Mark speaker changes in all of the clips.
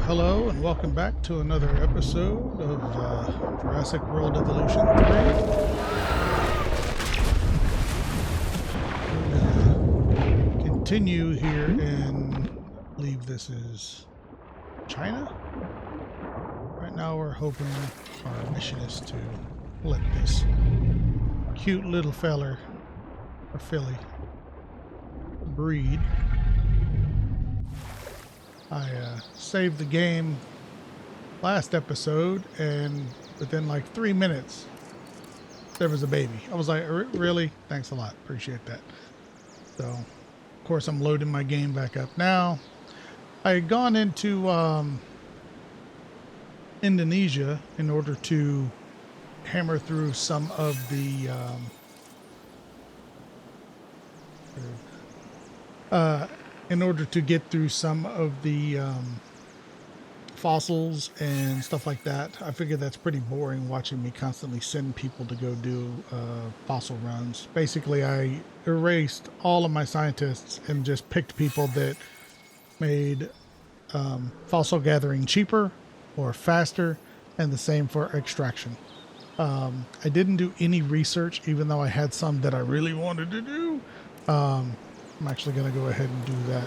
Speaker 1: Hello and welcome back to another episode of Jurassic World Evolution 3. We're going to continue here and I believe this is China. Right now we're hoping our mission is to let this cute little feller, or filly, breed. I saved the game last episode, and within like 3 minutes, there was a baby. I was like, really? Thanks a lot. Appreciate that. So, of course, I'm loading my game back up now. I had gone into Indonesia in order to hammer through some of the in order to get through some of the fossils and stuff like that. I figured that's pretty boring watching me constantly send people to go do fossil runs. Basically, I erased all of my scientists and just picked people that made fossil gathering cheaper or faster, and the same for extraction. I didn't do any research, even though I had some that I really wanted to do. I'm actually going to go ahead and do that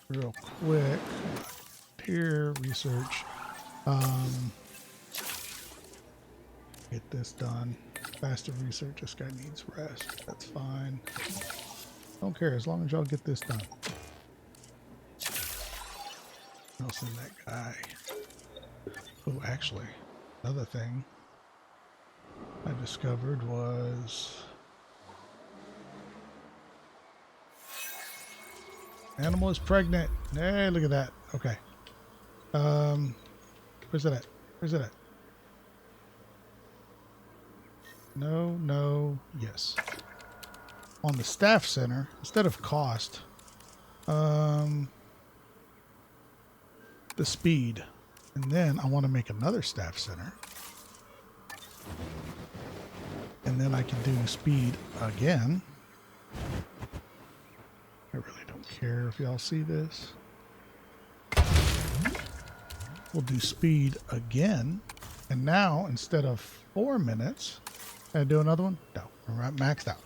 Speaker 1: real quick. Here, research. Get this done. Faster research. This guy needs rest. That's fine. Don't care as long as y'all get this done. What else in that guy? Oh, actually, another thing I discovered was animal is pregnant. Hey, look at that. Okay. Where's it at? Where's it at? No, yes. On the staff center, instead of cost, the speed. And then I want to make another staff center. And then I can do speed again. I really don't care if y'all see this. We'll do speed again. And now, instead of 4 minutes, can I do another one? No, we're not maxed out.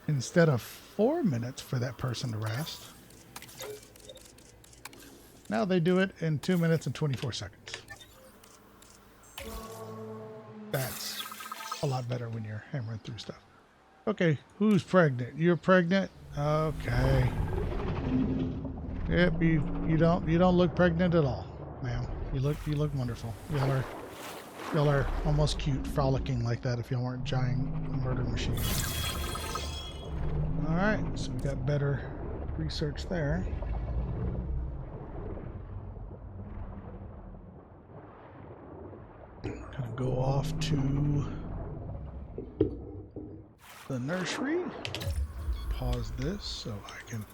Speaker 1: Instead of 4 minutes for that person to rest, now they do it in 2 minutes and 24 seconds. That's a lot better when you're hammering through stuff. Okay, who's pregnant? You're pregnant? Okay. Yep, you don't look pregnant at all, ma'am. You look wonderful. Y'all are almost cute, frolicking like that if y'all weren't giant murder machines. All right, so we got better research there. Gonna go off to the nursery. Pause this so I can.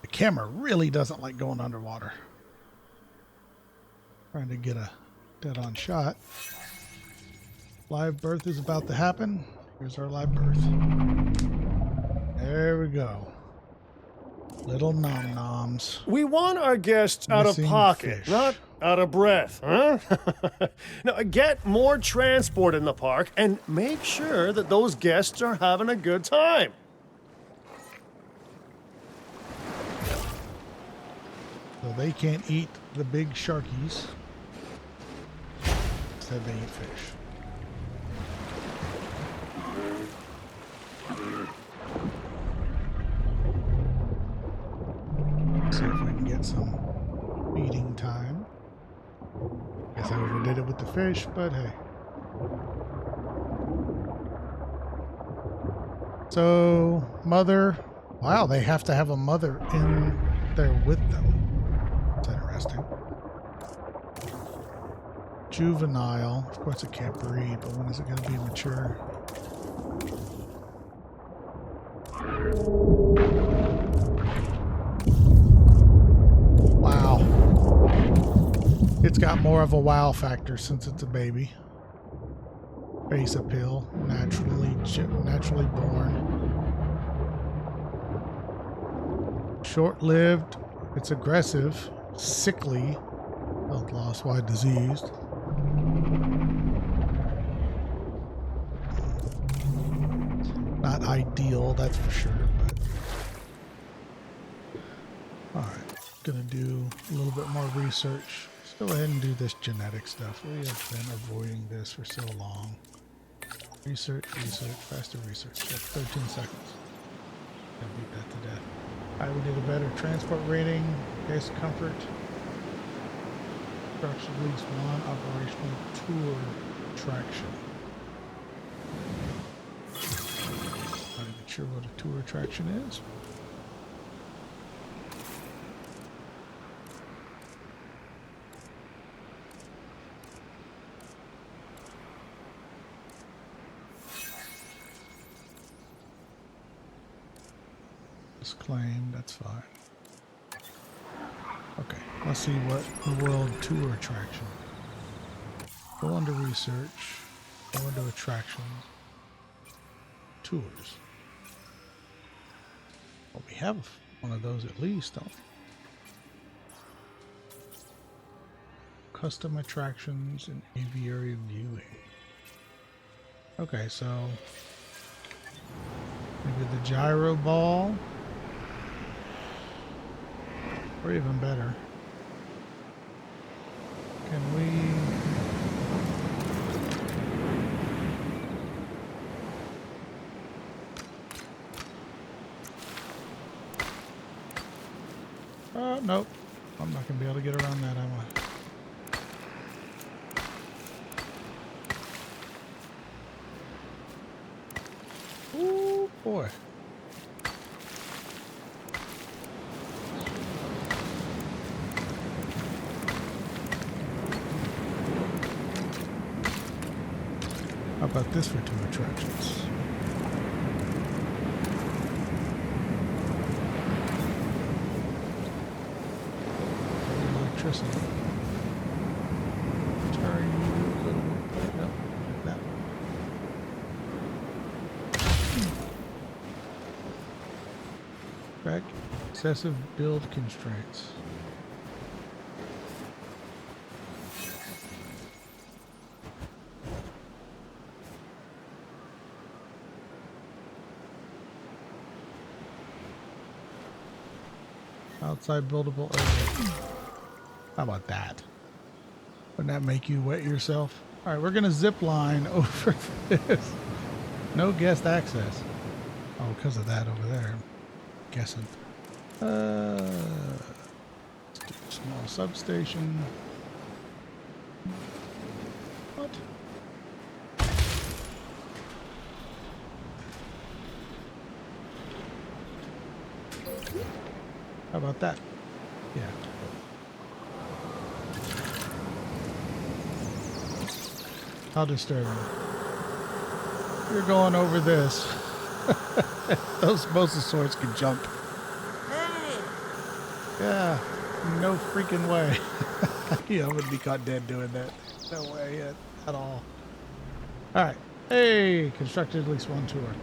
Speaker 1: The camera really doesn't like going underwater. Trying to get a dead-on shot. Live birth is about to happen. Here's our live birth. There we go. Little nom-noms.
Speaker 2: We want our guests out of pocket, not out of breath, huh? Now, get more transport in the park and make sure that those guests are having a good time.
Speaker 1: So they can't eat the big sharkies. Instead they eat fish. See if we can get some feeding time. Guess I overdid it with the fish, but hey. So, mother. Wow, they have to have a mother in there with them. That's interesting. Juvenile. Of course it can't breed, but when is it going to be mature? Wow. It's got more of a wow factor since it's a baby. Face appeal, naturally born. Short-lived, it's aggressive, sickly, Health loss, why diseased? Not ideal, that's for sure, but alright, gonna do a little bit more research. Let's go ahead and do this genetic stuff. We have been avoiding this for so long. Research, faster research. That's 13 seconds. Gotta beat that to death. Alright, we did a better transport rating, gas comfort, structure at least one operational tour attraction. Not even sure what a tour attraction is. Claim, that's fine. Okay, let's see what the world tour attraction. Go under research, go into attractions, tours. Well, we have one of those at least, don't we? Custom attractions and aviary viewing. Okay, so maybe the gyro ball. Or even better, can we... nope. I'm not going to be able to get around that, am I? Ooh, boy. How about this for two attractions? Electricity. Turn you a little bit. No, like that. Back. Excessive build constraints. Outside buildable area. How about that? Wouldn't that make you wet yourself? Alright, we're gonna zip line over this. No guest access. Oh, because of that over there. I'm guessing. Let's do a small substation. What? How about that? Yeah. How disturbing. You're going over this. Those mosasaurs can jump.
Speaker 3: Hey!
Speaker 1: Yeah. No freaking way. Yeah, I wouldn't be caught dead doing that. No way at all. Alright. Hey! Constructed at least one tour.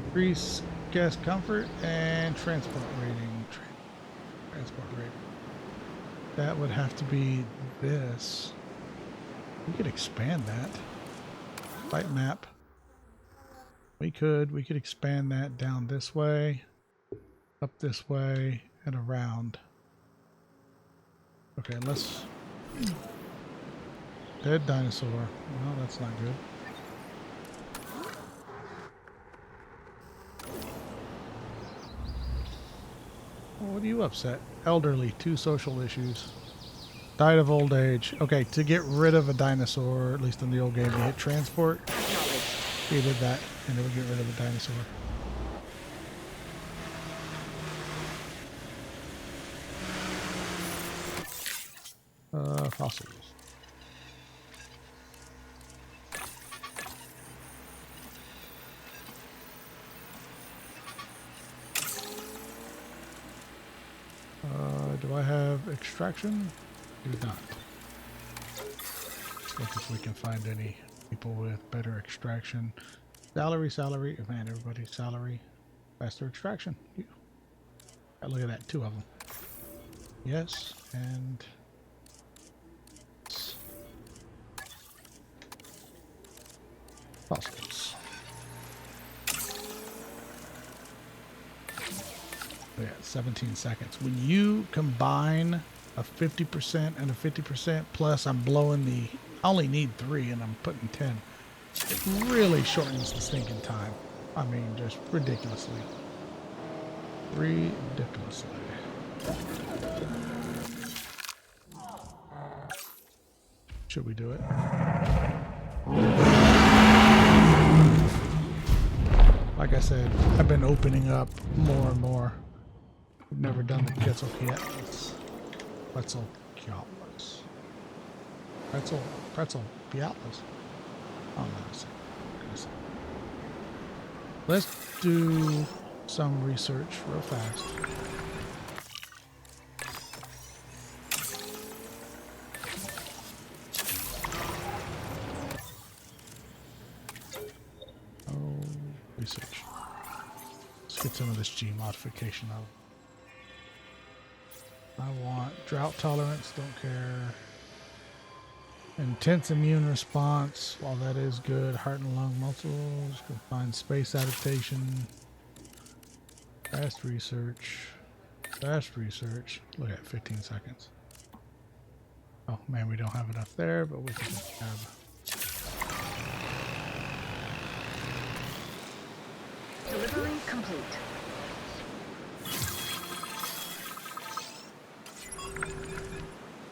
Speaker 1: Increase guest comfort and transport rating. Transport rating. That would have to be this. We could expand that. Flight map. We could expand that down this way, up this way, and around. Okay, let's... Dead dinosaur. Well, that's not good. Well, what are you upset? Elderly, 2 social issues. Died of old age. Okay, to get rid of a dinosaur, at least in the old game, you hit transport. You did that, and it would get rid of the dinosaur. Fossils. Do I have extraction? Do not. Let's look if we can find any people with better extraction. Salary. Man, everybody's salary. Faster extraction. Look at that, 2 of them. Yes, and Fossils. Yeah, 17 seconds. When you combine a 50% and a 50%, plus I'm blowing the... I only need 3 and I'm putting 10. It really shortens the stinking time. I mean, just ridiculously. Ridiculously. Should we do it? Like I said, I've been opening up more and more. I've never done the Quetzalcoatlus. Quetzalcoatlus. Quetzalcoatlus. Oh, no, let's do some research real fast. Research. Let's get some of this G modification out. I want drought tolerance, don't care. Intense immune response, while that is good. Heart and lung muscles, confined space adaptation. Fast research. Fast research. Look at 15 seconds. Oh man, we don't have enough there, but we can just have.
Speaker 3: Delivery complete.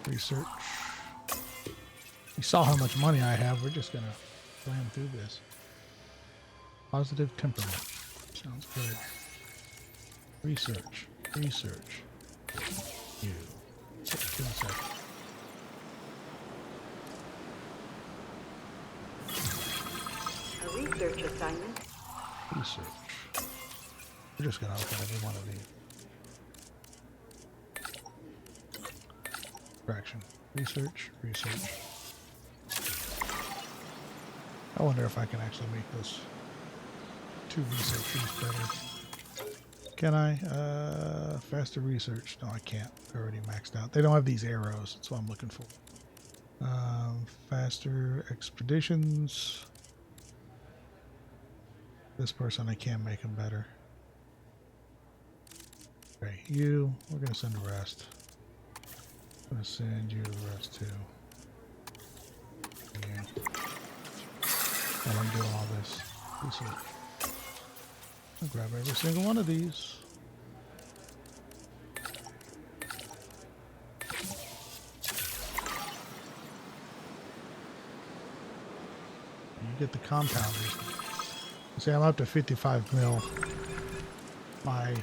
Speaker 1: Research. You saw how much money I have. We're just gonna slam through this. Positive temperament. Sounds good. Research. Research. You. 15 seconds.
Speaker 3: A research assignment.
Speaker 1: Research. We're just gonna open every one of these. Fraction. Research. Research. I wonder if I can actually make those 2 researchers better. Can I? Faster research. No, I can't. They're already maxed out. They don't have these arrows. That's what I'm looking for. Faster expeditions. This person, I can make him better. Okay, you. We're going to send the rest. I'm going to send you the rest too. Yeah. While I'm doing all this research. I'll grab every single one of these. You get the compounders. See, I'm up to 55 mil. My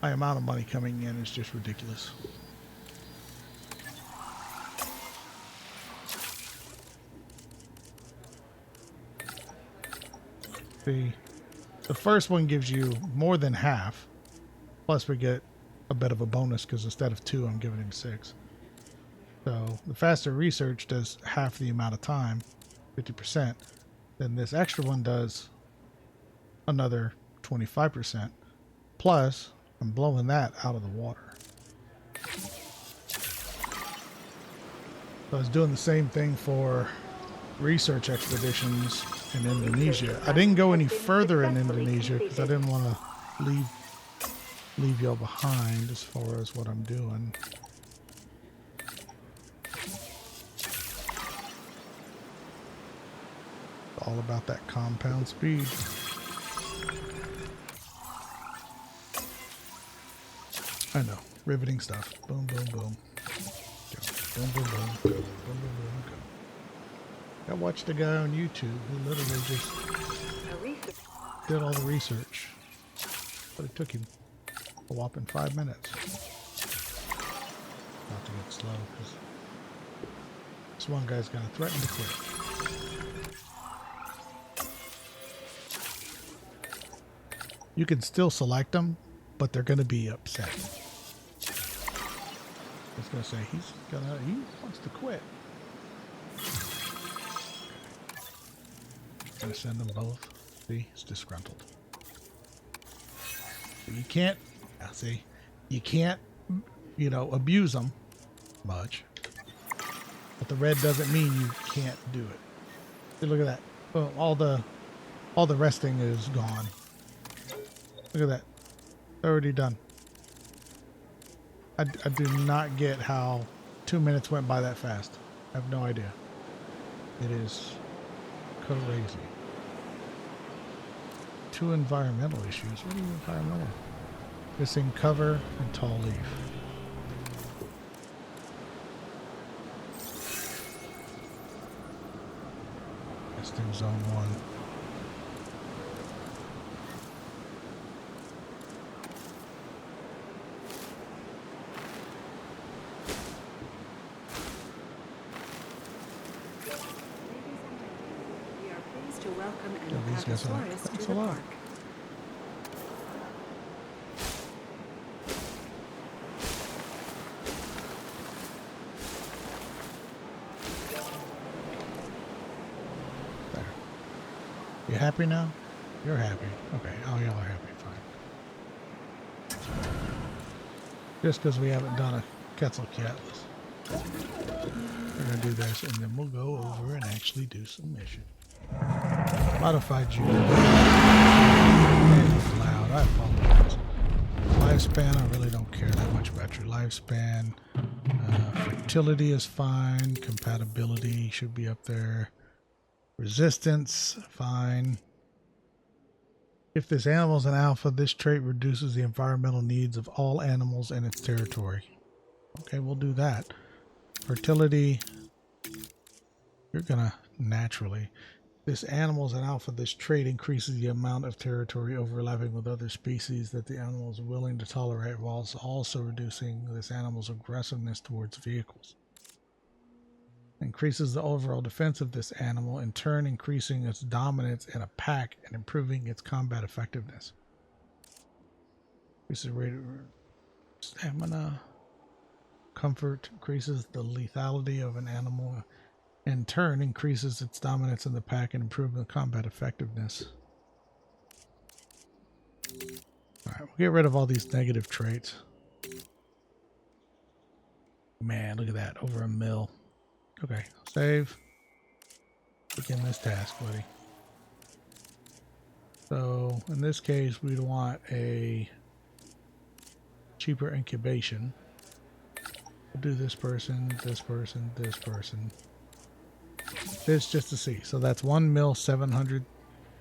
Speaker 1: amount of money coming in is just ridiculous. The first one gives you more than half. Plus we get a bit of a bonus because instead of 2, I'm giving him 6. So the faster research does half the amount of time, 50%. Then this extra one does another 25%. Plus, I'm blowing that out of the water. So I was doing the same thing for research expeditions in Indonesia. I didn't go any further in Indonesia because I didn't want to leave y'all behind as far as what I'm doing. All about that compound speed. I know, riveting stuff. Boom, boom, boom. Go. Boom, boom, boom. Go. Boom, boom, boom. Go. I watched a guy on YouTube who literally just did all the research, but it took him a whopping 5 minutes. About to get slow because this one guy's gonna threaten to quit. You can still select them, but they're going to be upset. I was going to say, he wants to quit. Going to send them both. See, he's disgruntled. You can't, see, you can't, abuse them much. But the red doesn't mean you can't do it. See, look at that. Well, all the resting is gone. Look at that. It's already done. I do not get how 2 minutes went by that fast. I have no idea. It is crazy. 2 environmental issues. What are environmental? Missing cover and tall leaf. Testing zone 1.
Speaker 3: We are pleased to welcome an
Speaker 1: Yeah, these guys are like,
Speaker 3: Apatosaurus
Speaker 1: "Thanks
Speaker 3: to
Speaker 1: a
Speaker 3: the
Speaker 1: lot."
Speaker 3: park.
Speaker 1: There. You happy now? You're happy. Okay. Oh, y'all are happy. Fine. Just because we haven't done a Quetzalcoatlus. We're going to do this, and then we'll go over and actually do some mission. Modified you. It's loud. I apologize. Lifespan, I really don't care that much about your lifespan. Fertility is fine. Compatibility should be up there. Resistance, fine. If this animal's an alpha, this trait reduces the environmental needs of all animals in its territory. Okay, we'll do that. Fertility, you're gonna naturally. This animal's an alpha, this trait increases the amount of territory overlapping with other species that the animal is willing to tolerate, whilst also reducing this animal's aggressiveness towards vehicles. Increases the overall defense of this animal, in turn increasing its dominance in a pack and improving its combat effectiveness. Increases rate of stamina. Comfort increases the lethality of an animal, in turn increases its dominance in the pack and improves the combat effectiveness. Alright, we'll get rid of all these negative traits. Man, look at that. Over a mil. Okay, save. Begin this task, buddy. So, in this case, we'd want a cheaper incubation. We'll do this person, this person, this person. This just to see. So that's 1 mil 700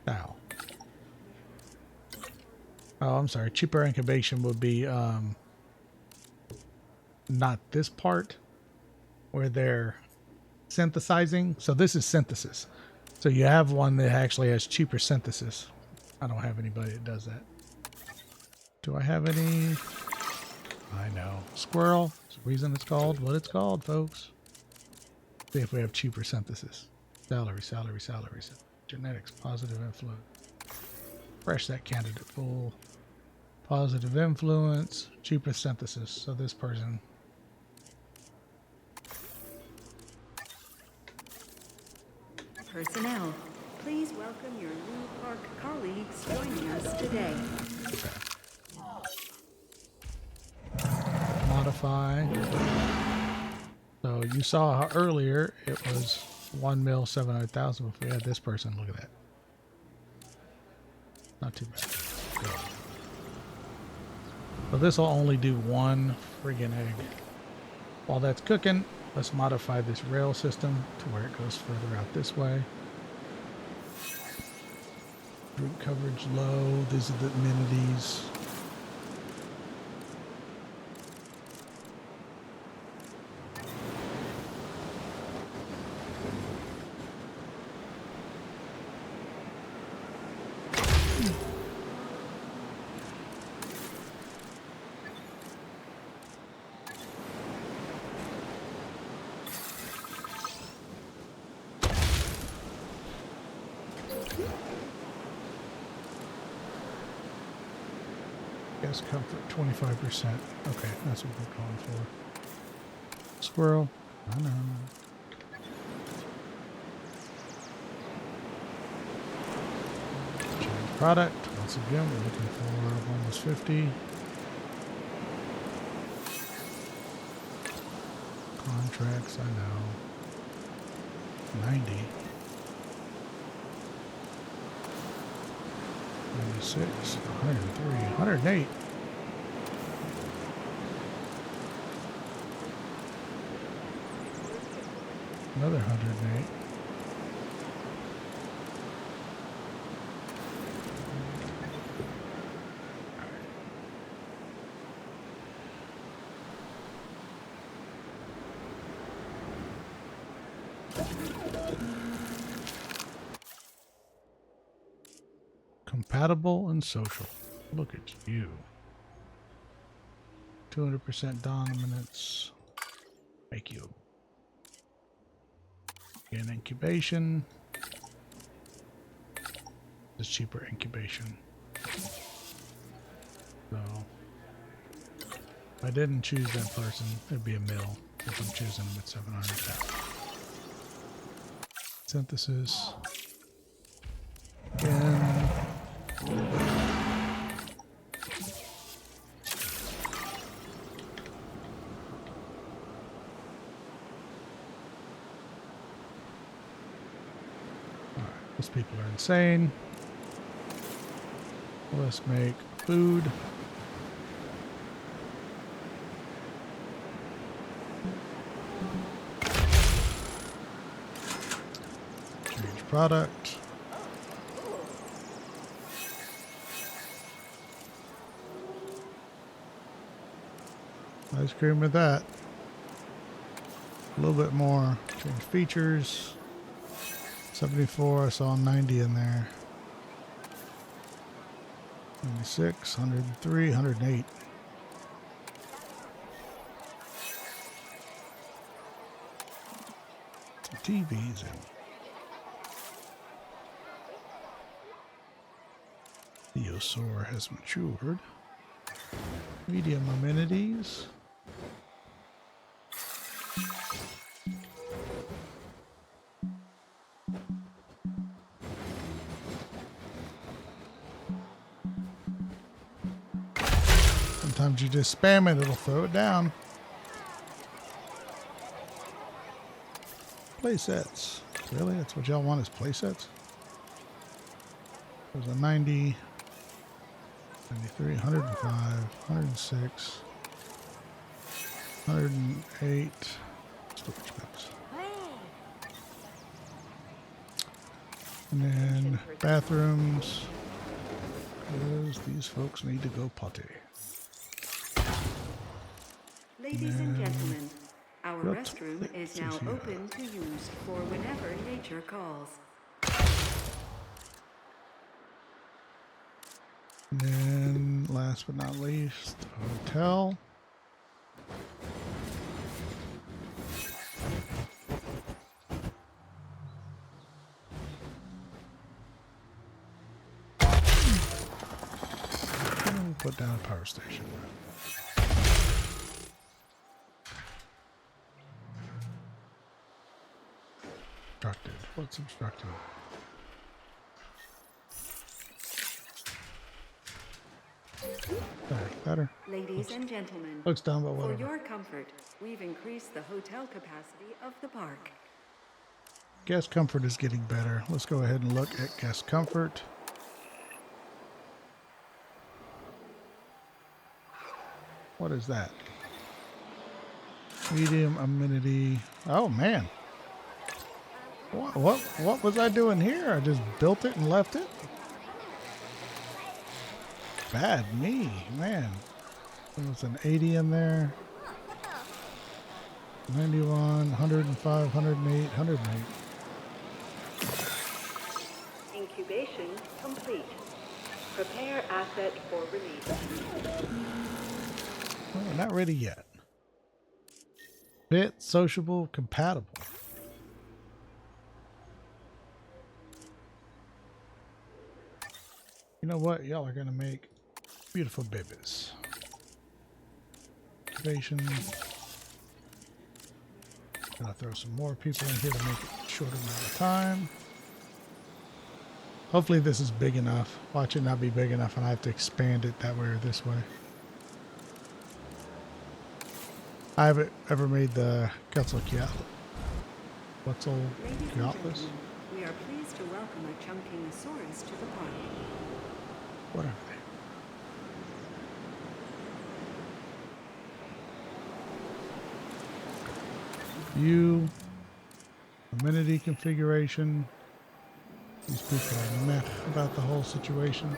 Speaker 1: thou. Oh, I'm sorry. Cheaper incubation would be not this part where they're synthesizing. So this is synthesis. So you have one that actually has cheaper synthesis. I don't have anybody that does that. Do I have any? I know. Squirrel. There's a reason it's called what it's called, folks. See if we have cheaper synthesis. Salary. Genetics, positive influence. Fresh that candidate pool. Positive influence, cheaper synthesis. So this person.
Speaker 3: Personnel, please welcome your new park colleagues joining us today.
Speaker 1: Modify. So you saw how earlier it was 1 mil 700,000. If we had this person, look at that. Not too bad. Go. So this will only do 1 friggin' egg. While that's cooking, let's modify this rail system to where it goes further out this way. Route coverage low. These are the amenities. Guest comfort 25%. Okay, that's what we're going for. Squirrel. I know. Change product. Once again, we're looking for almost 50. Contracts, I know. 90. 96, 103, 108. Another 108. Compatible and social. Look at you. 200% dominance. Make you. Again, incubation. It's cheaper incubation. So, if I didn't choose that person, it'd be a mill if I'm choosing them at 700 pounds. Synthesis. Again. Those people are insane. Let's make food. Change product. Ice cream with that. A little bit more. Change features. 74, I saw 90 in there. 96, 103, 108. Some TVs in. Theosaur has matured. Medium amenities. Sometimes you just spam it, it'll throw it down. Play sets. Really? That's what y'all want is play sets? There's a 90, 93, 105, 106, 108. Storage bins. And then bathrooms. Because these folks need to go potty.
Speaker 3: Ladies and gentlemen, our restroom is now open to use for whenever nature calls.
Speaker 1: And then, last but not least, hotel. And put down a power station. Obstructed. What's obstructed? Better.
Speaker 3: Ladies and gentlemen,
Speaker 1: Looks down, but
Speaker 3: for
Speaker 1: whatever.
Speaker 3: your comfort, we've increased the hotel capacity of the park.
Speaker 1: Guest comfort is getting better. Let's go ahead and look at guest comfort. What is that? Medium amenity. Oh man. What was I doing here? I just built it and left it? Bad me, man. There was an 80 in there. 91, 105, 108, 108.
Speaker 3: Incubation complete. Prepare asset for release.
Speaker 1: Oh, not ready yet. Fit, sociable, compatible. You know what? Y'all are going to make beautiful babies. Activation. Gonna throw some more people in here to make it a shorter amount of time. Hopefully this is big enough. Watch it not be big enough and I have to expand it that way or this way. I haven't ever made the Quetzalcoatl.
Speaker 3: Ladies and gentlemen, we are pleased to welcome a Chunkinosaurus to the park.
Speaker 1: What are they? View. Amenity configuration. These people are meh about the whole situation.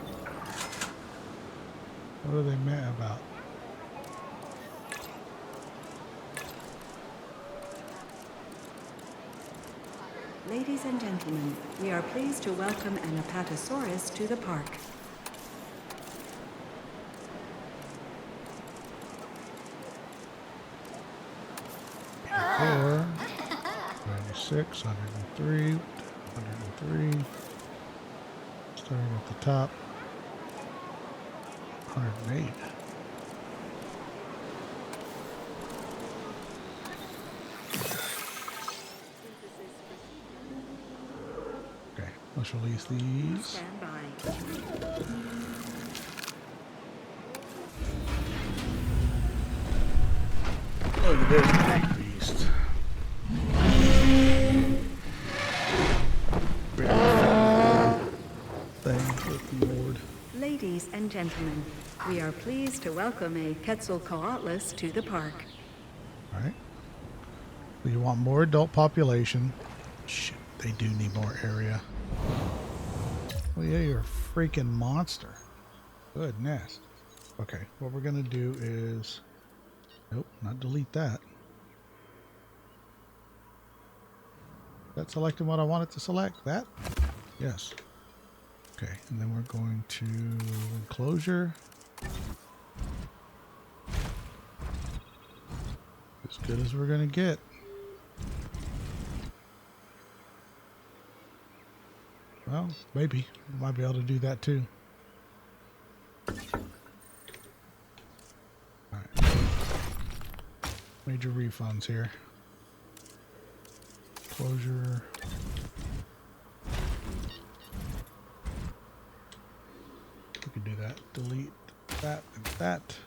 Speaker 1: What are they meh about?
Speaker 3: Ladies and gentlemen, we are pleased to welcome an Apatosaurus to the park.
Speaker 1: Four, 96, 103, 103. Starting at the top. 108. Okay, let's release these.
Speaker 3: Stand by.
Speaker 1: Look at this big beast. Lord.
Speaker 3: Ladies and gentlemen, we are pleased to welcome a Quetzalcoatlus to the park.
Speaker 1: All right. So you want more adult population. Shit, they do need more area. Well, yeah, you're a freaking monster. Goodness. Okay, what we're going to do is... Nope, not delete that. That selected what I wanted to select? That? Yes. Okay, and then we're going to enclosure. As good as we're going to get. Well, maybe. We might be able to do that too. Alright. Major refunds here. Closure. We can do that. Delete that and that.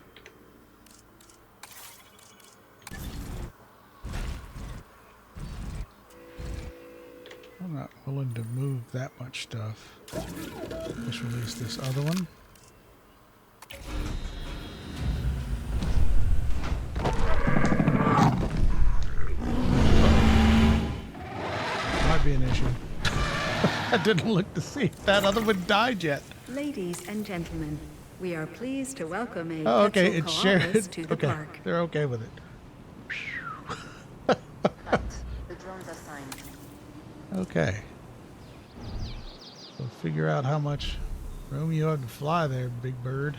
Speaker 1: I'm not willing to move that much stuff. Let's release this other one. Might be an issue. I didn't look to see if that other one died yet.
Speaker 3: Ladies and gentlemen, we are pleased to welcome a
Speaker 1: Oh, okay, it's shared.
Speaker 3: Quetzalcoatlus to the
Speaker 1: Okay,
Speaker 3: park.
Speaker 1: they're okay with it.
Speaker 4: Cut. The drones are signed.
Speaker 1: Okay. So figure out how much room you have to fly there, big bird.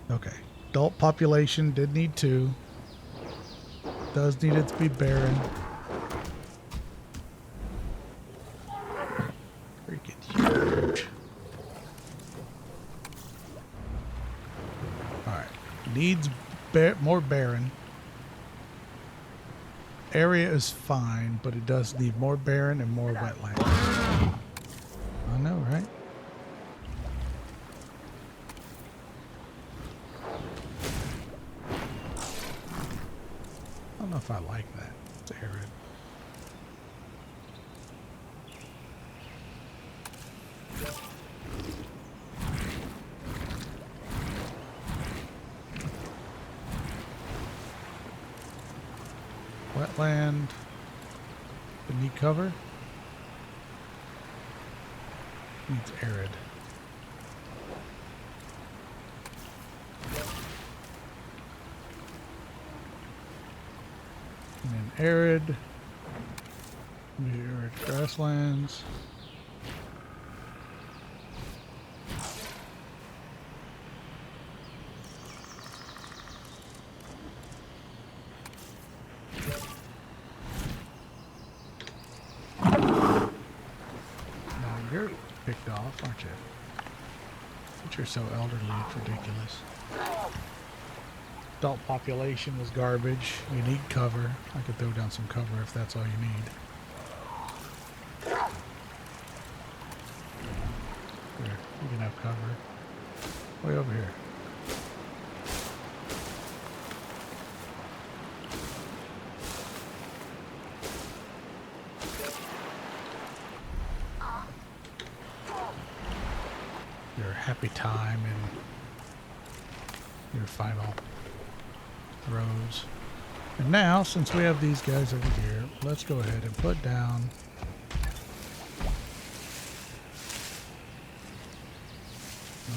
Speaker 1: Okay. Adult population did need 2. Does need it to be barren. Freaking huge. Alright. Needs more barren. Area is fine, but it does need more barren and more wetland. I know, right? I don't know if I like that. It's arid. Wetland. It need cover. Needs arid. And then arid. Arid grasslands. You're picked off, aren't you? But you're so elderly, it's ridiculous. Adult population is garbage. You need cover. I could throw down some cover if that's all you need. Here, you can have cover. Way over here. your happy time and your final throws. And now, since we have these guys over here, let's go ahead and put down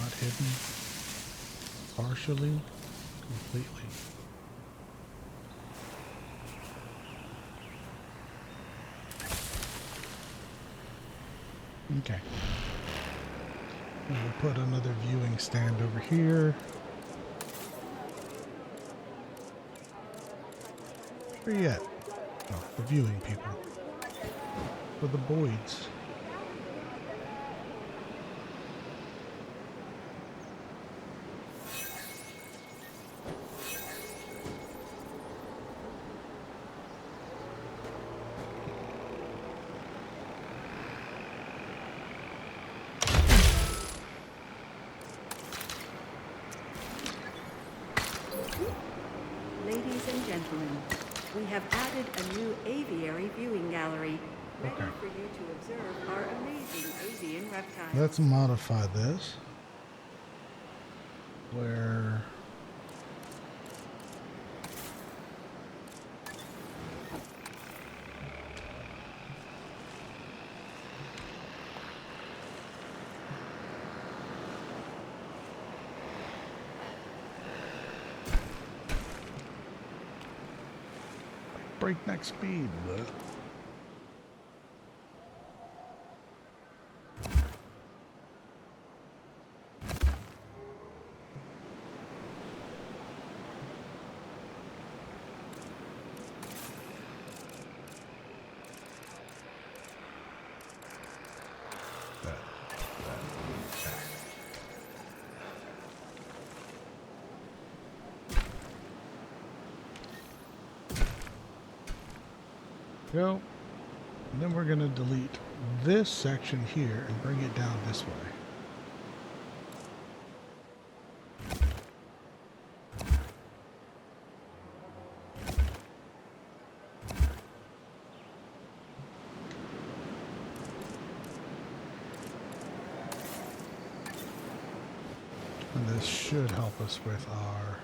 Speaker 1: not hidden, partially, completely. Okay. And we'll put another viewing stand over here. Where you at? Oh, the viewing people. For the Boyds.
Speaker 3: Ladies and gentlemen, we have added a new aviary viewing gallery, ready for you to observe our amazing avian reptiles.
Speaker 1: Let's modify this. Where... breakneck speed, but... Go. And then we're going to delete this section here and bring it down this way. And this should help us with our...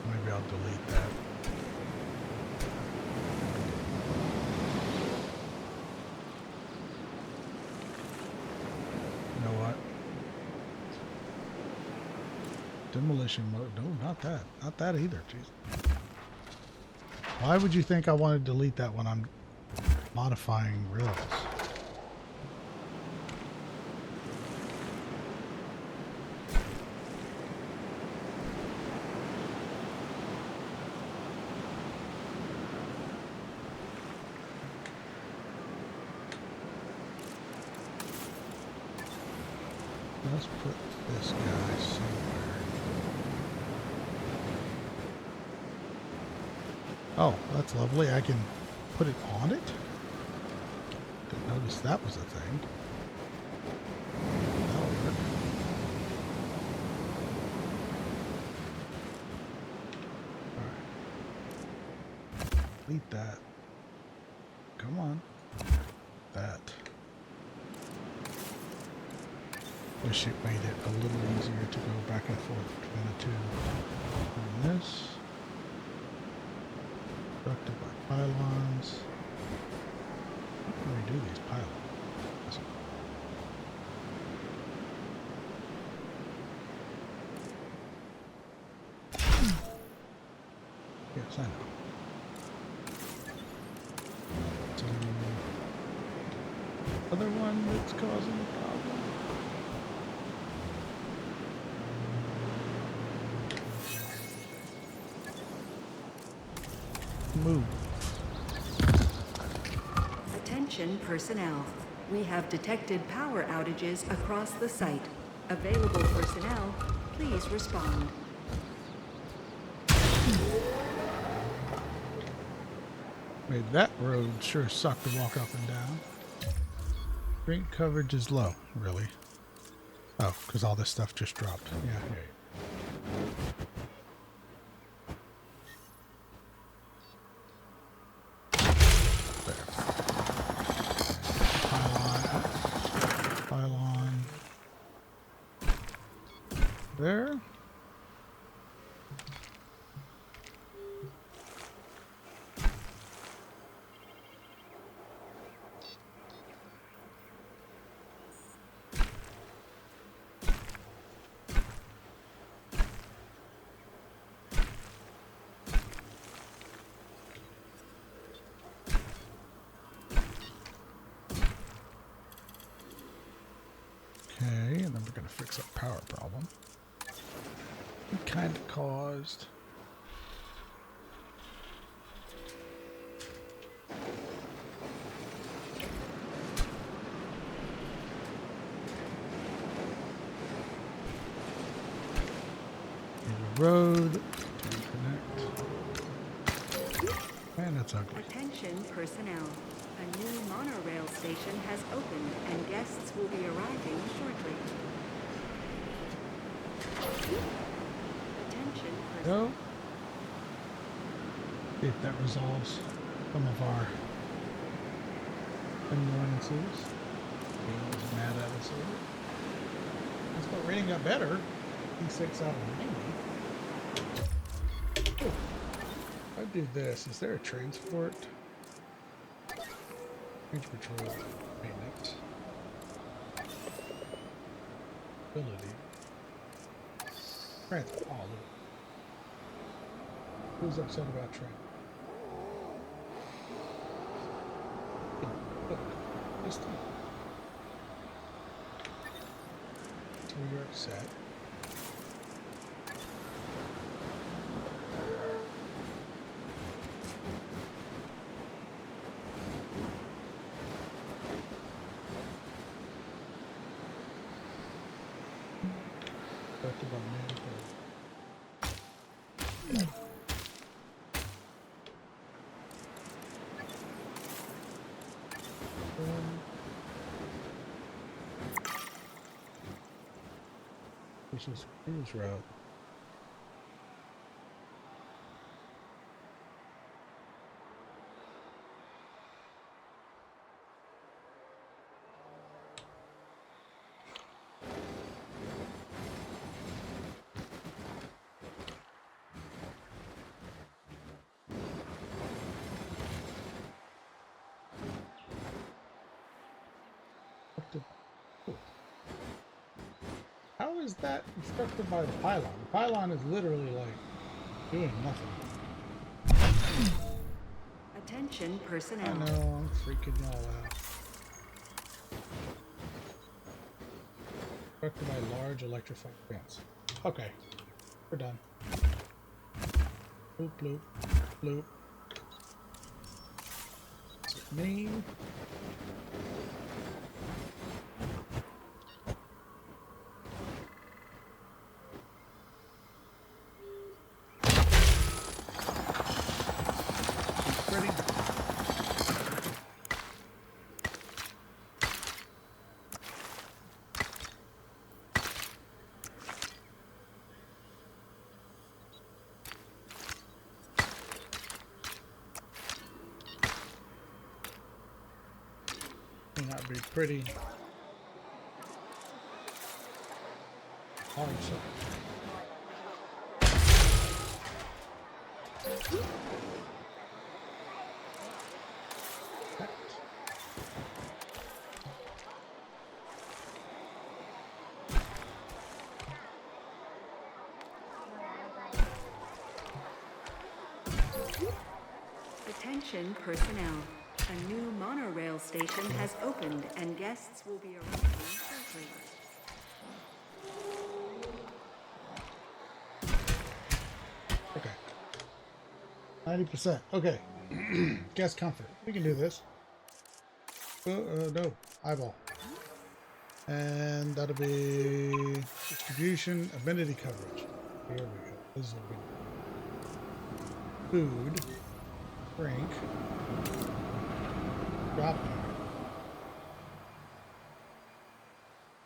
Speaker 1: Maybe I'll delete that. You know what? Demolition mode. No, not that. Not that either. Jeez. Why would you think I want to delete that when I'm modifying rails? Let's put this guy somewhere. Oh, that's lovely. I can put it on it? Didn't notice that was a thing. That'll work. Alright. Delete that. Come on. That. Wish it made it a little easier to go back and forth between the two. And this. Constructed by pylons. How can we do these pylons? Yes, I know. Other one that's causing a problem. Move.
Speaker 3: Attention personnel. We have detected power outages across the site. Available personnel, please respond.
Speaker 1: Made that road sure suck to walk up and down. Drink coverage is low, really. Oh, because all this stuff just dropped. Yeah, yeah. Pylon. There. Okay, and then we're going to fix that power problem. It kind of caused. Road to connect. Man, that's ugly.
Speaker 3: Attention personnel. A new monorail station has opened and guests will be arriving shortly. Attention personnel.
Speaker 1: Go. See if that resolves some of our annoyances. Being was mad at us over. That's what rating got better. D6 out of 90. Oh, I do this. Is there a transport? Range patrol maintenance. Ability. Transport. Oh, look. Who's upset about transport? Look, just so you're upset. This is cruise route. How is that obstructed by the pylon? The pylon is literally like doing nothing.
Speaker 3: Attention
Speaker 1: I
Speaker 3: personnel.
Speaker 1: know, I'm freaking y'all out. Obstructed by large electrified fence. Okay, we're done. Bloop, bloop, bloop. Is it me? May not be pretty. Oh, so.
Speaker 3: Attention personnel. A new monorail station has opened and guests will be arriving shortly.
Speaker 1: Okay. 90%. Okay. Guest comfort. We can do this. No. Eyeball. And that'll be distribution, amenity coverage. Here we go. This is a good food. Drink. Drop.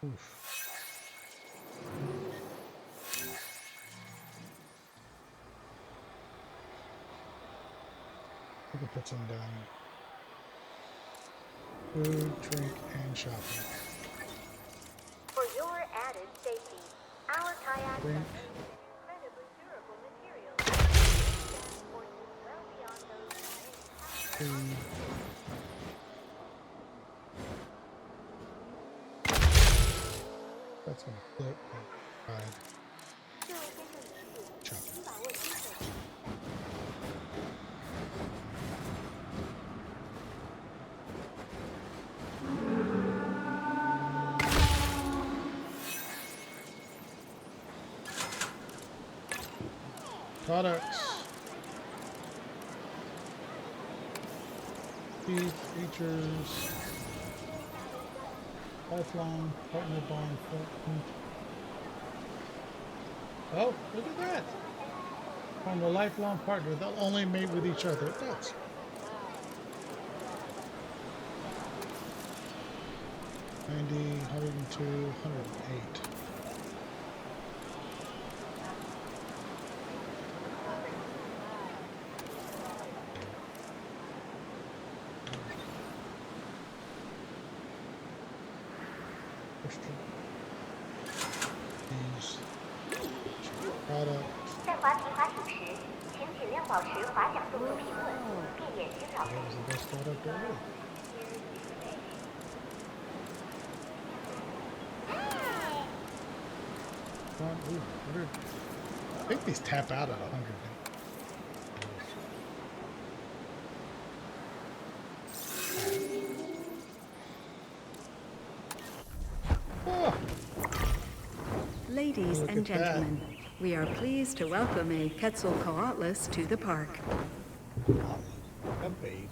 Speaker 1: Oof. We can put some down. Food, drink, and shopping.
Speaker 5: For your added safety, our kayaks
Speaker 1: Drink.
Speaker 5: are made with an incredibly durable material that can withstand forces well beyond those of any
Speaker 1: Food. That's gonna flip. Right. Chopping. Products. These features. Lifelong partner bond. Oh, look at that. From a lifelong partner, they'll only mate with each other. That's 90, 102, 108. These products.
Speaker 5: 在滑皮滑行时，请尽量保持滑桨动作平稳，避免惊扰。
Speaker 1: That was the best product ever. Ooh, 100. I think these tap out at 100. Oh,
Speaker 3: Ladies
Speaker 1: Look
Speaker 3: and
Speaker 1: at that.
Speaker 3: gentlemen, we are pleased to welcome a Quetzalcoatlus to the park.
Speaker 1: a babe.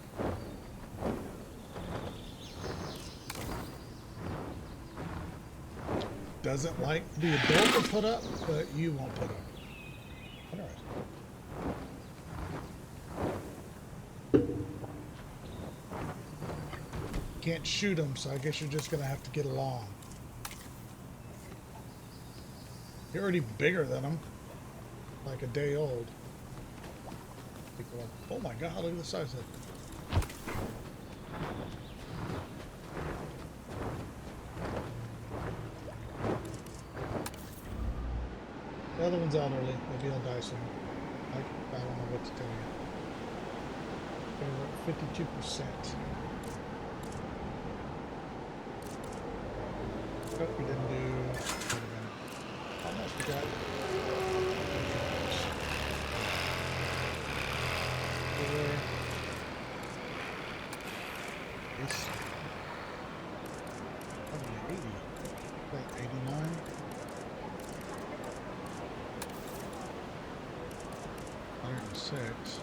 Speaker 1: Doesn't like the adult to put up, but you won't put up. Interesting. Can't shoot them, so I guess you're just gonna have to get along. You're already bigger than them, like a day old. Oh my God! Look at the size of it. The other one's out early. Maybe I'll die soon. I don't know what to tell you. They're at 52%. Oh, we didn't do. Wait a minute. Almost forgot. Four. This. Probably 80. About 89. Six.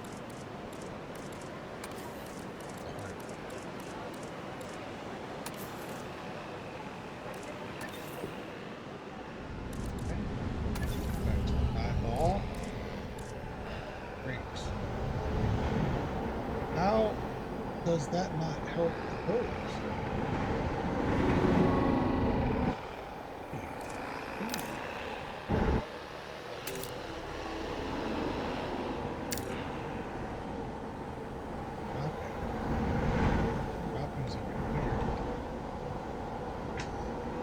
Speaker 1: Back to the 9 ball. Rings. How does that not help the birds?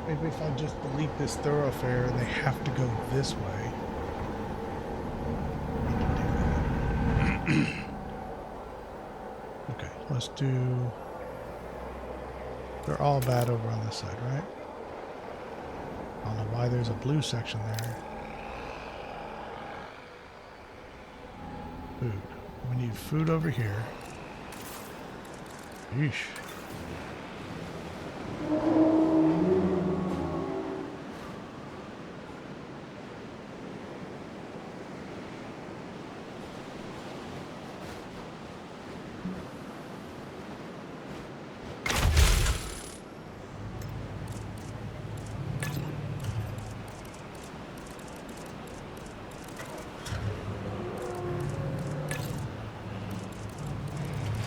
Speaker 1: Maybe if I just delete this thoroughfare and they have to go this way. Okay, let's do... They're all bad over on this side, right? I don't know why there's a blue section there. Food. We need food over here. Yeesh.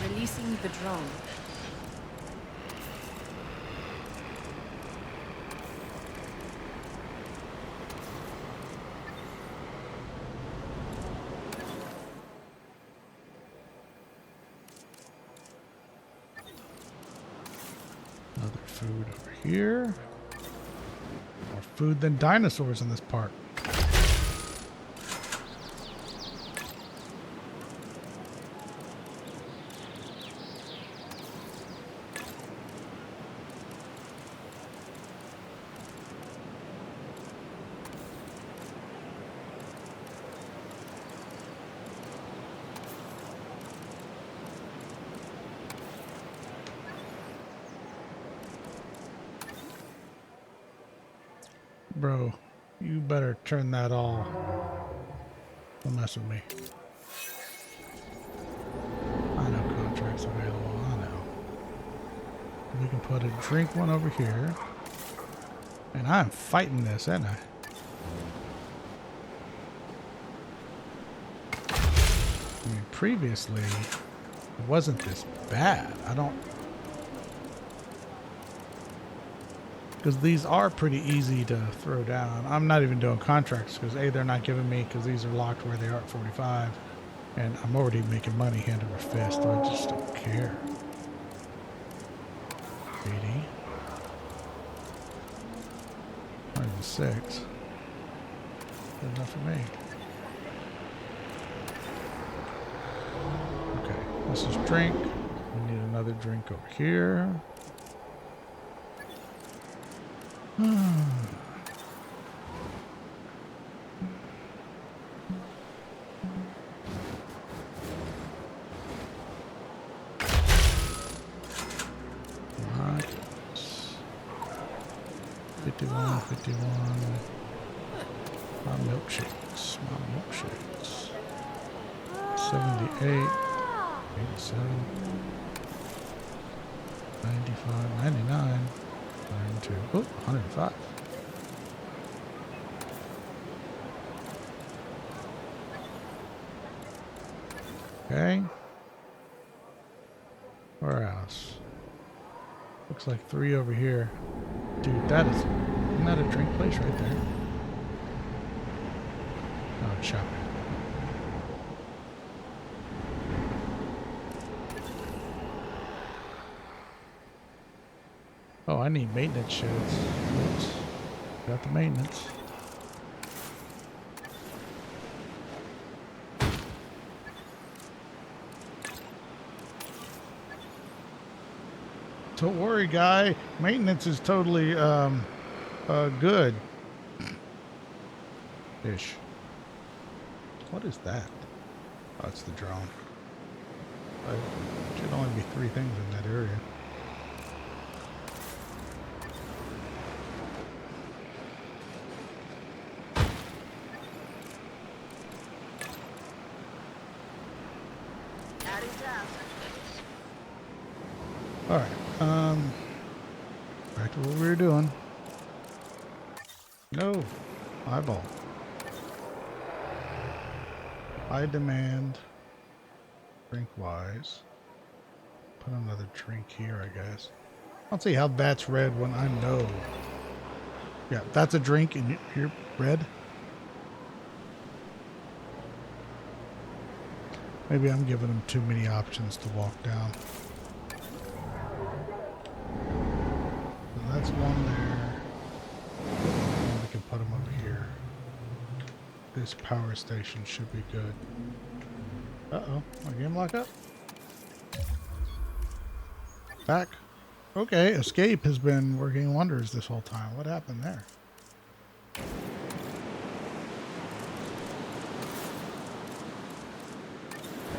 Speaker 3: Releasing the drone.
Speaker 1: Food over here. More food than dinosaurs in this park. Bro, you better turn that off. Don't mess with me. I know contracts available. I know. We can put a drink one over here. And I'm fighting this, ain't I? I mean, previously, it wasn't this bad. I don't... Because these are pretty easy to throw down. I'm not even doing contracts because A, they're not giving me because these are locked where they are at 45. And I'm already making money hand over fist. So I just don't care. 80. 106. Good enough for me. Okay, this is drink. We need another drink over here. My milkshakes. 78, 87, 95, 99, 92, oh, 105. Okay. Where else? Looks like 3 over here. Dude, isn't that a drink place right there? Oh, it's shopping. Oh, I need maintenance sheds. Oops. Got the maintenance. Don't worry, guy. Maintenance is totally good. Fish. What is that? Oh, it's the drone. Should only be 3 things in that area. All right. Back to what we were doing. No, eyeball. High demand. Drink wise. Put another drink here, I guess. I'll see how that's red when I know. Yeah, that's a drink and you're red. Maybe I'm giving them too many options to walk down. So that's one there. And we can put them over here. This power station should be good. Uh-oh, my game lock up? Back. Okay, escape has been working wonders this whole time. What happened there?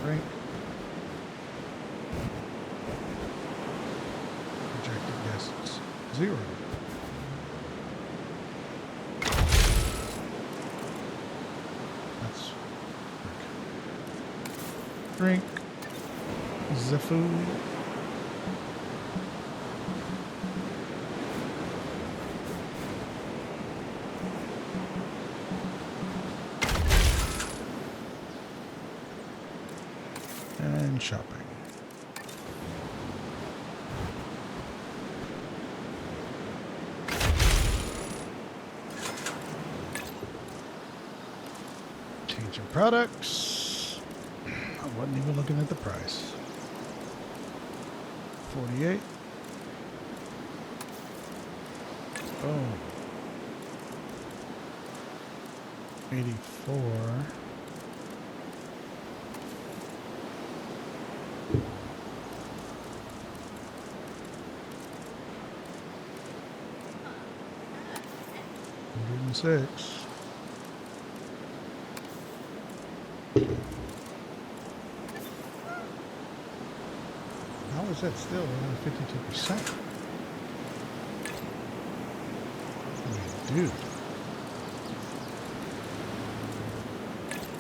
Speaker 1: Drink. Projected guests. 0. That's drink. The food. And shopping. Change of products. I wasn't even looking at the price. 48. Boom. 84. Six. How is that still only 52%? Dude.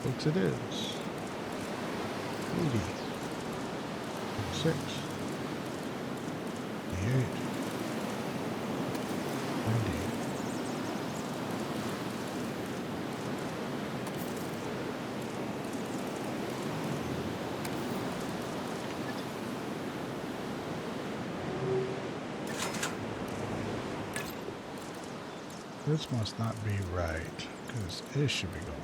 Speaker 1: Folks, it is 80, 6, 88, 90. This must not be right, because it should be going up.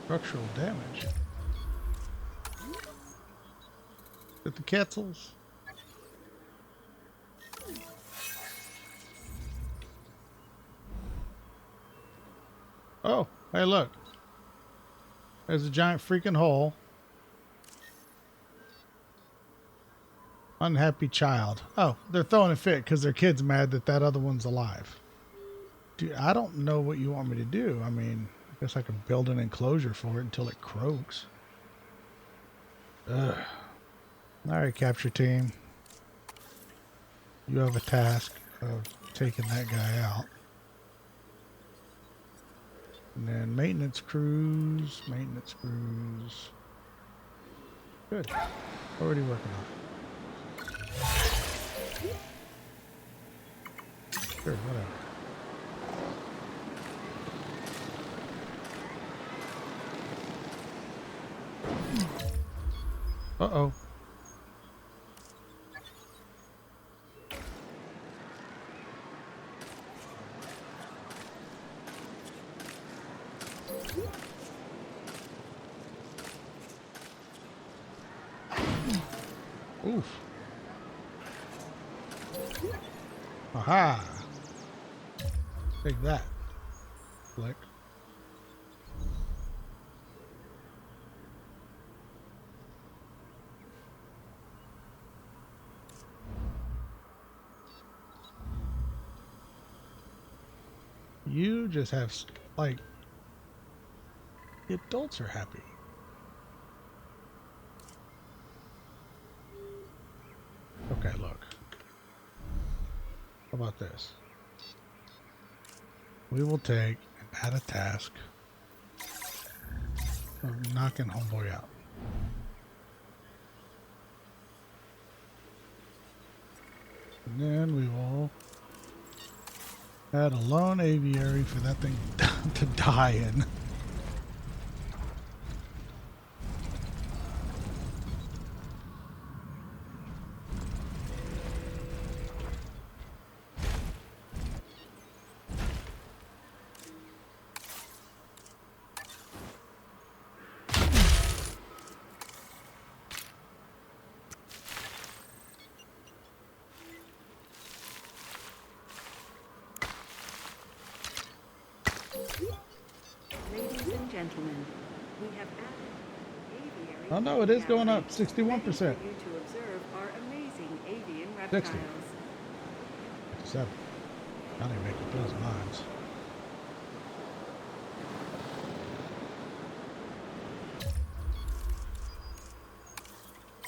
Speaker 1: Structural damage. At the Quetzals. Oh, hey look. There's a giant freaking hole. Unhappy child. Oh, they're throwing a fit because their kid's mad that that other one's alive. Dude, I don't know what you want me to do. I mean, I guess I could build an enclosure for it until it croaks. Ugh. Alright, capture team. You have a task of taking that guy out. And then maintenance crews. Good. Already working on it. Sure, whatever. Uh-oh. Oof. Aha. Take that. Flick. You just have, like, the adults are happy. Okay, look. How about this? We will take and add a task of knocking homeboy out. And then we will add a lone aviary for that thing to die in.
Speaker 3: Ladies and gentlemen, we have added aviary.
Speaker 1: Oh no, it is going up 61%.
Speaker 3: ready for you to observe our amazing avian reptiles.
Speaker 1: 7. I didn't make it those lines.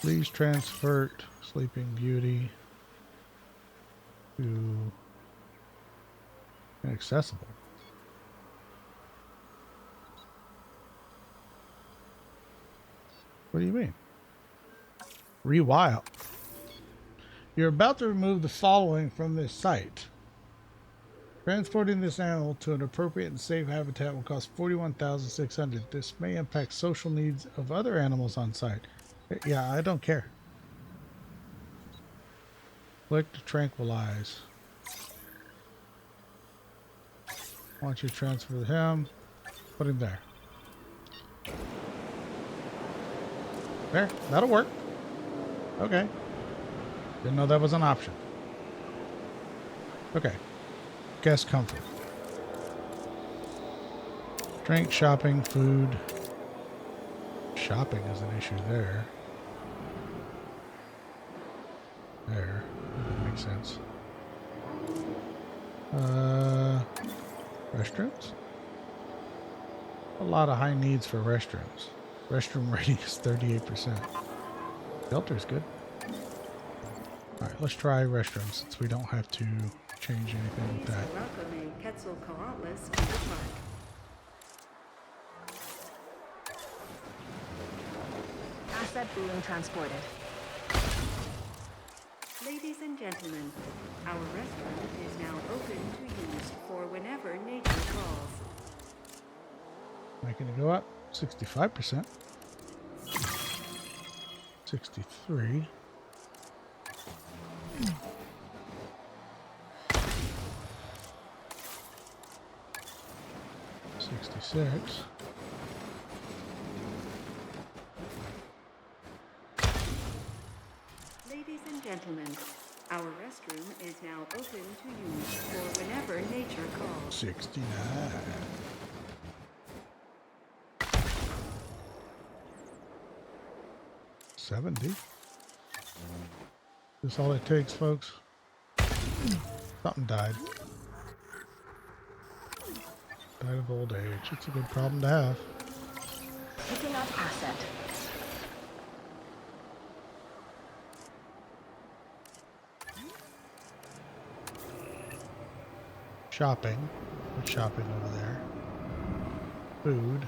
Speaker 1: Please transfer Sleeping Beauty to inaccessible. What do you mean? Rewild. You're about to remove the following from this site. Transporting this animal to an appropriate and safe habitat will cost $41,600. This may impact social needs of other animals on site. Yeah, I don't care. Click to tranquilize. Once you transfer him, put him there. There, that'll work. Okay. Didn't know that was an option. Okay. Guest comfort. Drink, shopping, food. Shopping is an issue there. There. That makes sense. Restrooms? A lot of high needs for restrooms. Restroom rating is 38%. Shelter's good. Alright, let's try restrooms since we don't have to change anything with
Speaker 3: Please
Speaker 1: that.
Speaker 3: welcome a Quetzalcoatlus to the park.
Speaker 4: Asset being transported.
Speaker 3: Ladies and gentlemen, our restaurant is now open to use for whenever nature calls.
Speaker 1: Making it go up 65%. 63. $66.
Speaker 3: Ladies and gentlemen, our restroom is now open to use for whenever nature calls.
Speaker 1: 69. $70. That's all it takes, folks. Something died. Died of old age. It's a good problem to have.
Speaker 4: Picking up asset.
Speaker 1: Shopping. Put shopping over there. Food.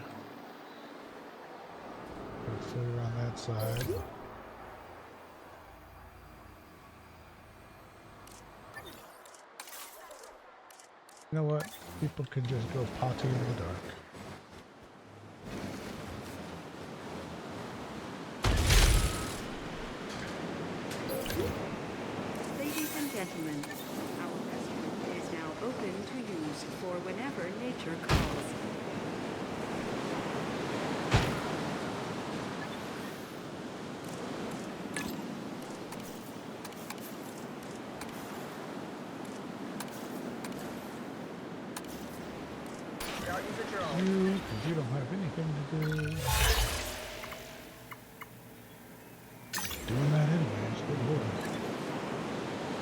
Speaker 1: Put food on that side. You know what? People can just go potty in the dark.
Speaker 3: Ladies and gentlemen, our restaurant is now open to use for whenever nature calls.
Speaker 1: Because you don't have anything to do. Doing that anyways. Good lord.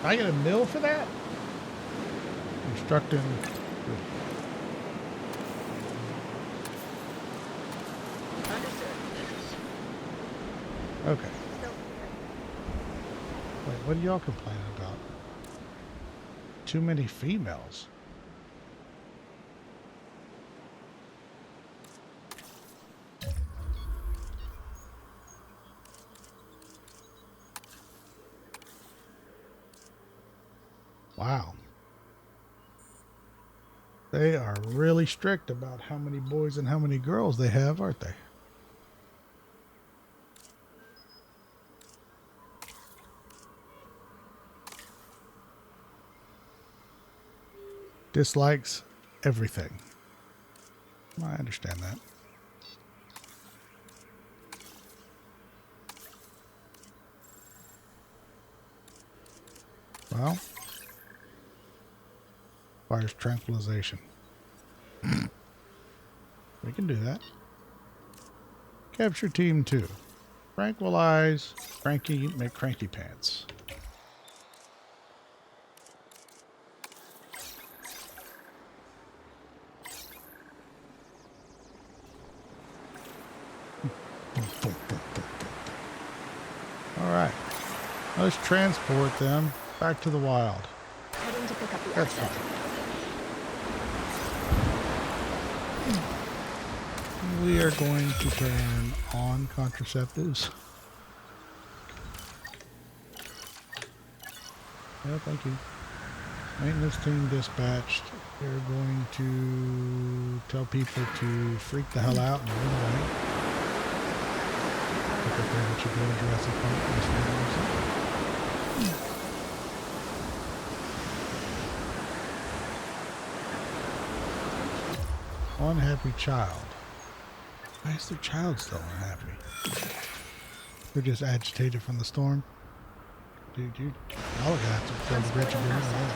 Speaker 1: I get a mill for that? Constructing. Okay. Wait, what are y'all complaining about? Too many females. Wow. They are really strict about how many boys and how many girls they have, aren't they? Dislikes everything. I understand that. Well, requires tranquilization. We can do that. Capture team 2. Tranquilize. Cranky. Make cranky pants. Alright. Let's transport them back to the wild.
Speaker 4: Heading to pick up the
Speaker 1: That's
Speaker 4: asset.
Speaker 1: fine. We are going to turn on contraceptives. Yeah, thank you. Maintenance team dispatched. They're going to tell people to freak the hell out and run away. Look up there what you do in Jurassic Park. Unhappy child. Why is their child still unhappy? They're just agitated from the storm. Dude, y'all are gonna have to build a bridge and get rid of that.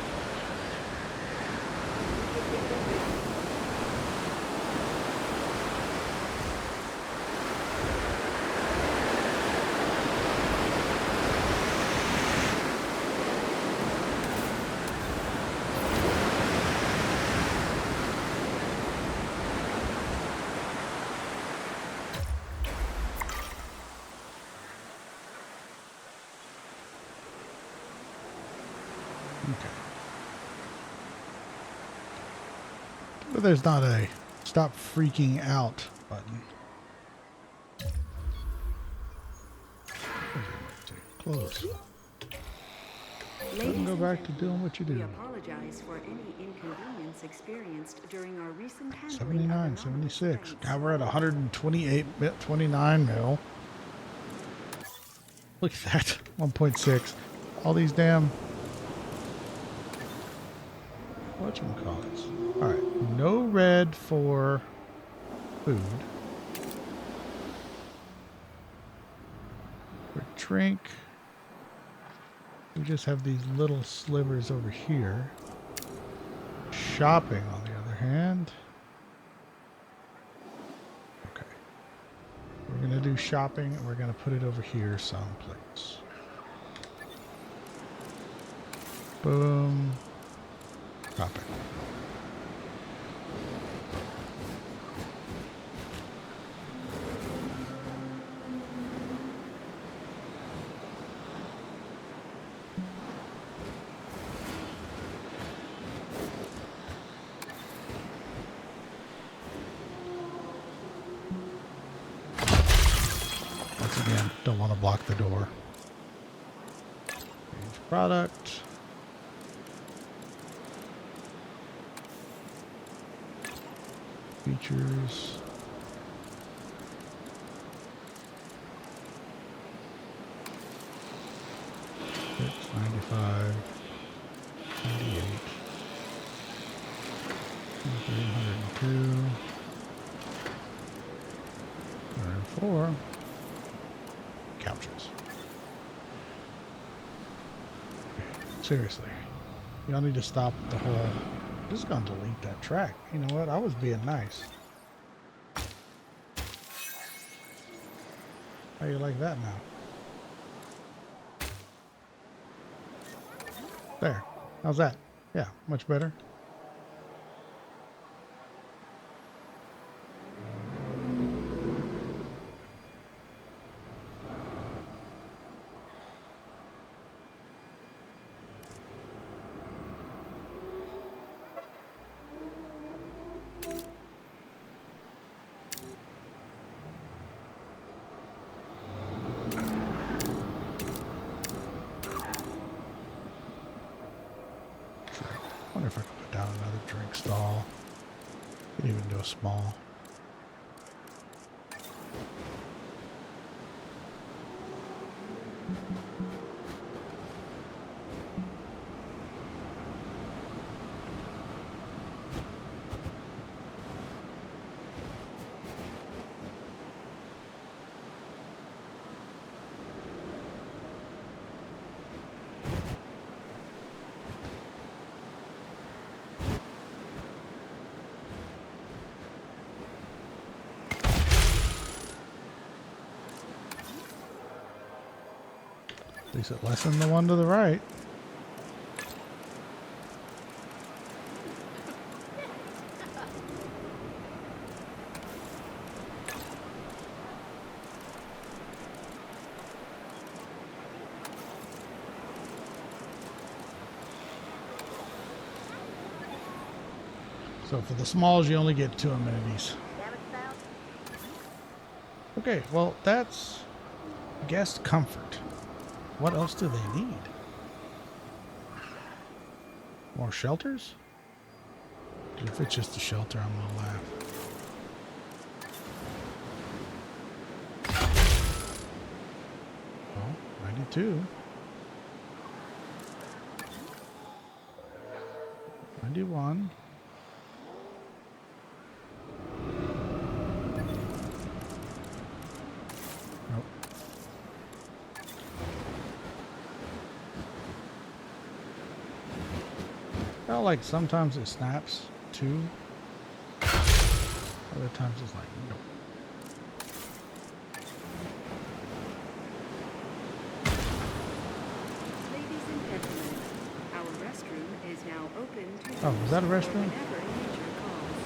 Speaker 1: Okay. But there's not a stop freaking out button. Close.
Speaker 3: Ladies
Speaker 1: Go
Speaker 3: and
Speaker 1: back to
Speaker 3: gentlemen,
Speaker 1: doing what you
Speaker 3: we
Speaker 1: do.
Speaker 3: apologize for any inconvenience experienced during our recent handling
Speaker 1: 79,
Speaker 3: of
Speaker 1: 76.
Speaker 3: anomalous
Speaker 1: Now we're at 128 bit, 29 mil. Look at that. 1.6. All these damn whatchamacallits. Alright. No red for food. For drink. We just have these little slivers over here. Shopping, on the other hand. Okay. We're going to do shopping, and we're going to put it over here someplace. Boom. Shopping. Once again, don't want to block the door. Change product. Features. It's 95, 98, 102, 104. Couches. Seriously, y'all need to stop the whole. I'm just gonna delete that track. You know what? I was being nice. How you like that now? There. How's that? Yeah, much better. Wonder if I could put down another drink stall. Could even do a small. At least it lessened the one to the right. So for the smalls, you only get 2 amenities. Okay, well, that's guest comfort. What else do they need? More shelters? If it's just a shelter, I'm gonna laugh. Oh, 92. 91. Well, like sometimes it snaps too. Other times it's like, nope.
Speaker 3: Ladies and gentlemen, our restroom is now open to
Speaker 1: Oh,
Speaker 3: use
Speaker 1: is that a
Speaker 3: for
Speaker 1: restroom?
Speaker 3: whenever nature calls.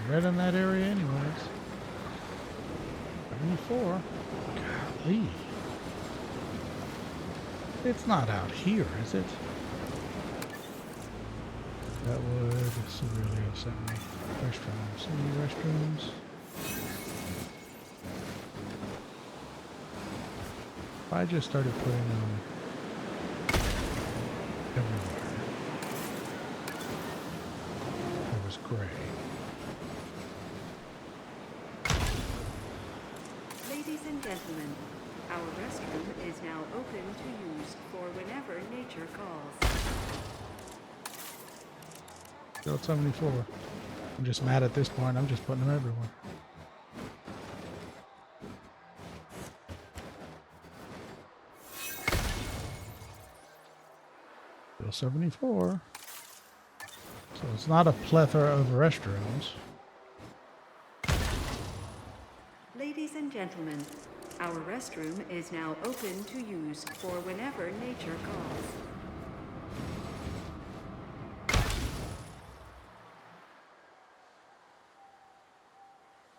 Speaker 1: Right in that area anyways. 74. Golly. It's not out here, is it? That would severely upset me. Restrooms. Any restrooms? If I just started putting them everywhere, it was gray.
Speaker 3: Ladies and gentlemen, our restroom is now open to use for whenever nature calls.
Speaker 1: Still at 74. I'm just mad at this point. I'm just putting them everywhere. Still 74. So it's not a plethora of restrooms.
Speaker 3: Ladies and gentlemen, our restroom is now open to use for whenever nature calls.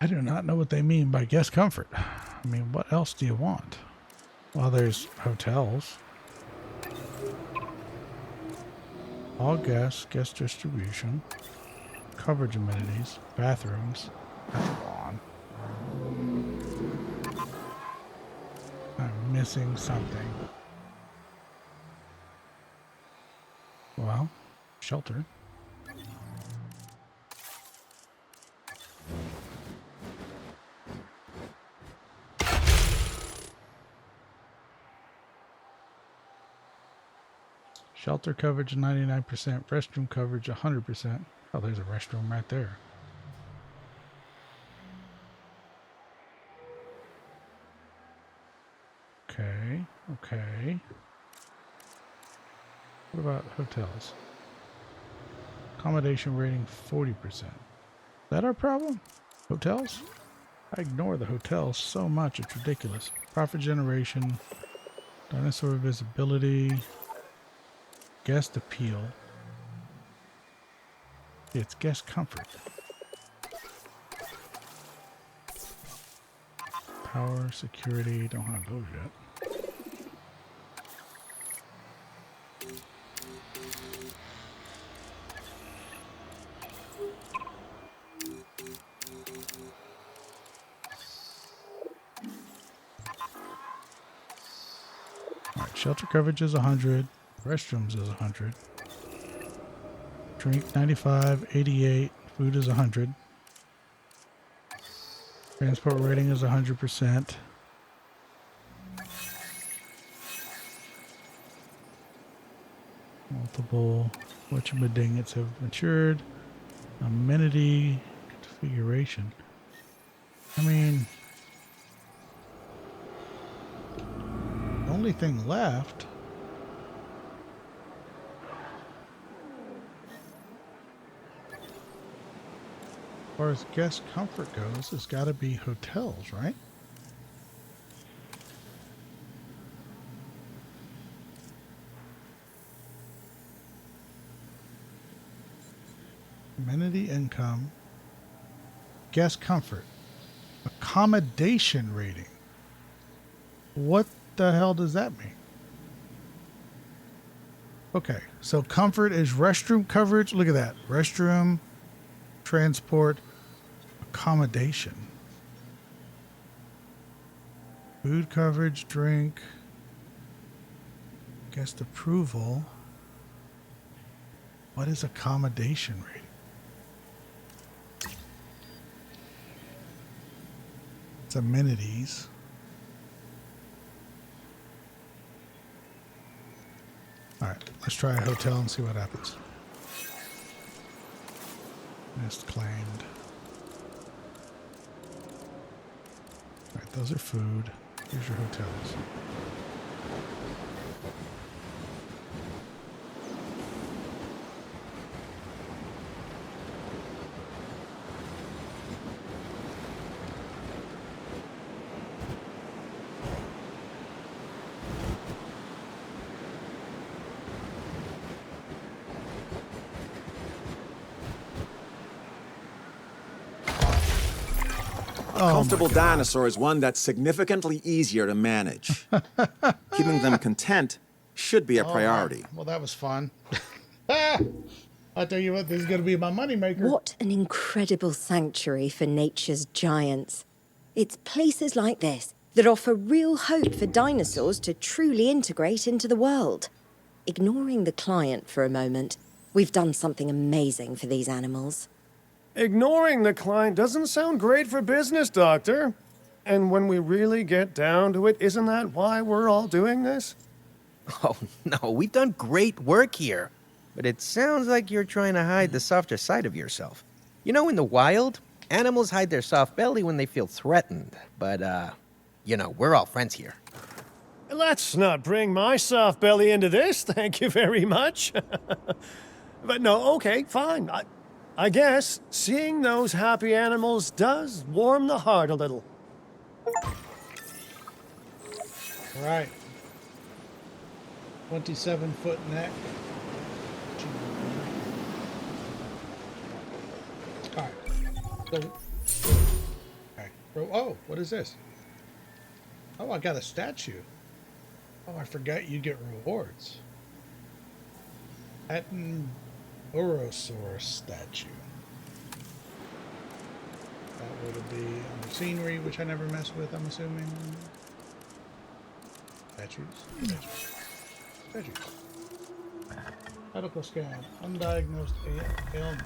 Speaker 1: I do not know what they mean by guest comfort. I mean, what else do you want? Well, there's hotels. All guests, guest distribution, coverage amenities, bathrooms. That's wrong. I'm missing something. Well, shelter. Shelter coverage 99%, restroom coverage 100%. Oh, there's a restroom right there. Okay, okay. What about hotels? Accommodation rating 40%. Is that our problem? Hotels? I ignore the hotels so much, it's ridiculous. Profit generation, dinosaur visibility, guest appeal. It's guest comfort. Power, security, don't have those yet. Alright, shelter coverage is 100. Restrooms is 100. Drink 95, 88. Food is 100. Transport rating is 100%. Multiple whatchamadiggits have matured. Amenity configuration. I mean, the only thing left as far as guest comfort goes, it's got to be hotels, right? Amenity income, guest comfort, accommodation rating. What the hell does that mean? Okay, so comfort is restroom coverage. Look at that. Restroom, transport, accommodation. Food coverage, drink, guest approval. What is accommodation rating? It's amenities. All right, let's try a hotel and see what happens. Missed claimed. All right, those are food. Here's your hotels.
Speaker 6: A
Speaker 1: Oh,
Speaker 6: comfortable
Speaker 1: my God.
Speaker 6: dinosaur is one that's significantly easier to manage. Keeping them content should be a priority.
Speaker 1: Well, that was fun. I'll tell you what, this is going to be my moneymaker.
Speaker 7: What an incredible sanctuary for nature's giants. It's places like this that offer real hope for dinosaurs to truly integrate into the world. Ignoring the client for a moment, we've done something amazing for these animals.
Speaker 2: Ignoring the client doesn't sound great for business, Doctor. And when we really get down to it, isn't that why we're all doing this?
Speaker 8: Oh, no, we've done great work here. But it sounds like you're trying to hide the softer side of yourself. You know, in the wild, animals hide their soft belly when they feel threatened. But, you know, we're all friends here.
Speaker 2: Let's not bring my soft belly into this, thank you very much. But no, okay, fine. I guess seeing those happy animals does warm the heart a little.
Speaker 1: Right. 27-foot neck. All right. So, okay. Oh, what is this? Oh, I got a statue. Oh, I forgot you get rewards. Urosaurus statue. That would be under scenery, which I never mess with, I'm assuming. Statues. Medical scan. Undiagnosed ailment.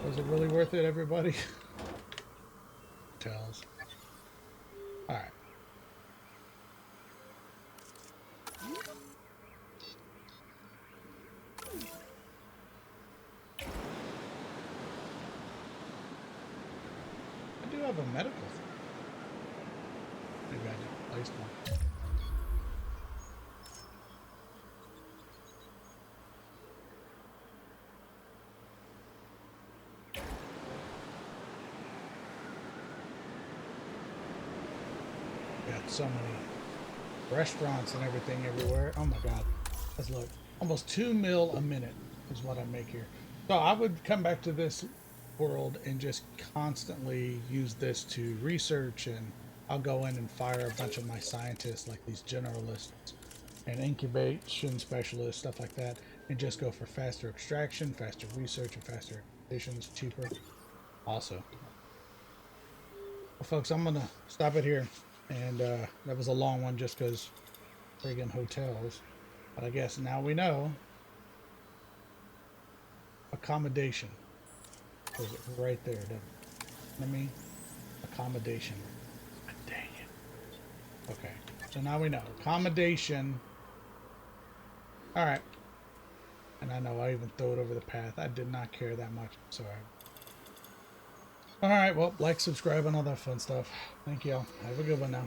Speaker 1: Was it really worth it, everybody? Tells. Alright. I do have a medical thing. Maybe I just placed one. Got so many restaurants and everything everywhere. Oh my god. Let's look. Almost 2 mil a minute is what I make here. So I would come back to this world and just constantly use this to research, and I'll go in and fire a bunch of my scientists, like these generalists and incubation specialists, stuff like that, and just go for faster extraction, faster research, and faster conditions, cheaper. Also, well, folks, I'm gonna stop it here. And that was a long one just because friggin' hotels. But I guess now we know. Accommodation. There's it right there, doesn't it? I mean, accommodation. God dang it. Okay, so now we know. Accommodation. Alright. And I know I even threw it over the path. I did not care that much. Sorry. Alright, well, like, subscribe, and all that fun stuff. Thank y'all. Have a good one now.